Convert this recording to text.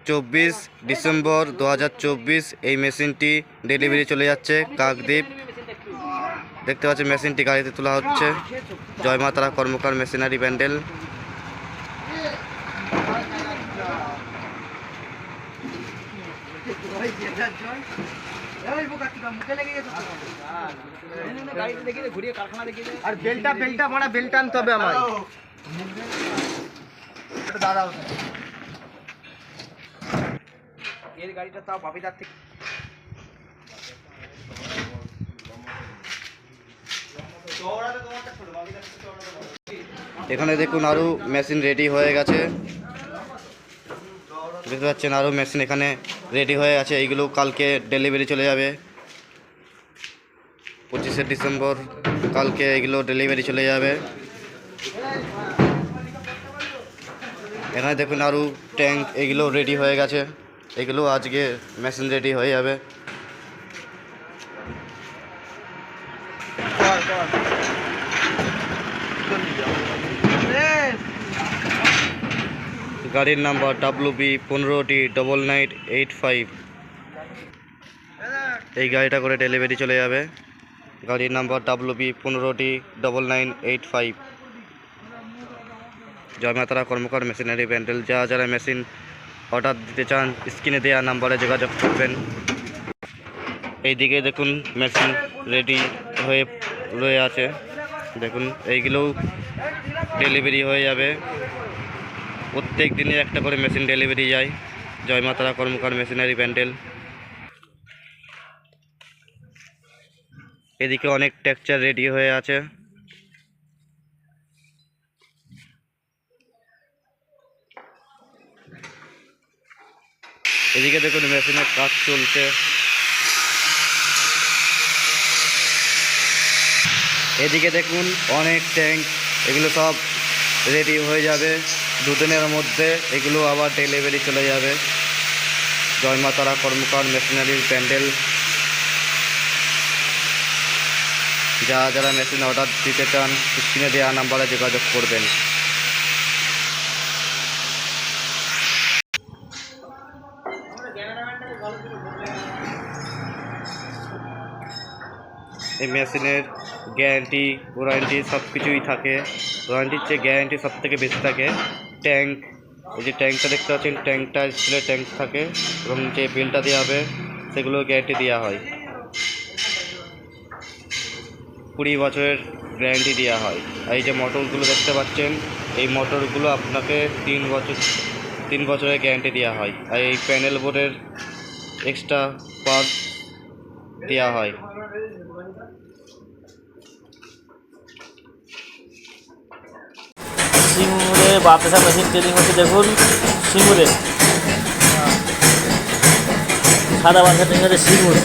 চব্বিশ ডিসেম্বর 2024 এই মেশিনটি ডেলিভারি চলে যাচ্ছে কাকদ্বীপ। দেখতে পাচ্ছি মেশিনটি গাড়িতে তোলা হচ্ছে। জয় মা তারা কর্মকার মেশিনারি ব্যান্ডেল। আর বেলটা মারা বেলটা আনতে হবে আমার দাদা। এর গাড়িটা তাও বাপিদার থেকে এখানে দেখুন আরও মেশিন রেডি হয়ে গেছে। দেখতে পাচ্ছেন আরও মেশিন এখানে রেডি হয়ে আছে। এইগুলো কালকে ডেলিভারি চলে যাবে 25শে ডিসেম্বর। কালকে এগুলো ডেলিভারি চলে যাবে। এখানে দেখুন আরও ট্যাঙ্ক এগুলো রেডি হয়ে গেছে। এগুলো আজকে মেশিন রেডি হয়ে যাবে। গাড়ির নাম্বার WB15D9985। এই গাড়িটা করে ডেলিভারি চলে যাবে। গাড়ির নাম্বার WB15D9985। জয় মা তারা কর্মকার মেশিনারি ব্যান্ডেল। যারা মেশিন অর্ডার দিতে চান স্ক্রিনে দেওয়া নাম্বারে যোগাযোগ করবেন। এইদিকে দেখুন মেশিন রেডি হয়ে রয়ে আছে। দেখুন এইগুলোও ডেলিভারি হয়ে যাবে। প্রত্যেক দিনে একটা করে মেশিন ডেলিভারি যায়। জয় মা তারা কর্মকার মেশিনারি ব্যান্ডেল। এদিকে অনেক টেক্সচার রেডি হয়ে আছে। এদিকে দেখুন মেশিনের কাজ চলছে। এদিকে দেখুন অনেক ট্যাঙ্ক এগুলো সব রেডি হয়ে যাবে। দুদিনের মধ্যে এগুলো আবার ডেলিভারি চলে যাবে। জয় মা তারা কর্মকার মেশিনারির প্যান্ডেল। যারা মেশিন অর্ডার দিতে চান স্ক্রিনে দেওয়া নাম্বারে যোগাযোগ করবেন। এই মেশিনের গ্যারান্টি ওয়ারেন্টি সব কিছুই থাকে। ওয়ারেন্টির চেয়ে গ্যারান্টি সব থেকে বেশি থাকে। ট্যাঙ্ক, এই যে ট্যাঙ্কটা দেখতে পাচ্ছেন, ট্যাঙ্কটা স্টিলের ট্যাঙ্ক থাকে এবং যে বিলটা দেওয়া হবে সেগুলো গ্যারান্টি দেওয়া হয়। 20 বছরের গ্যারান্টি দেওয়া হয়। আর এই যে মোটরগুলো দেখতে পাচ্ছেন, এই মোটরগুলো আপনাকে 3 বছরের গ্যারান্টি দেওয়া হয়। আর এই প্যানেল বোর্ডের এক্সট্রা পার্টস দেওয়া হয়। সিঙ্গুরে বাতাসা মেশিন ট্রেনিং হচ্ছে। দেখুন সিঙ্গুরে সাদা বাতাসা ট্রেনিং হচ্ছে সিঙ্গুরে।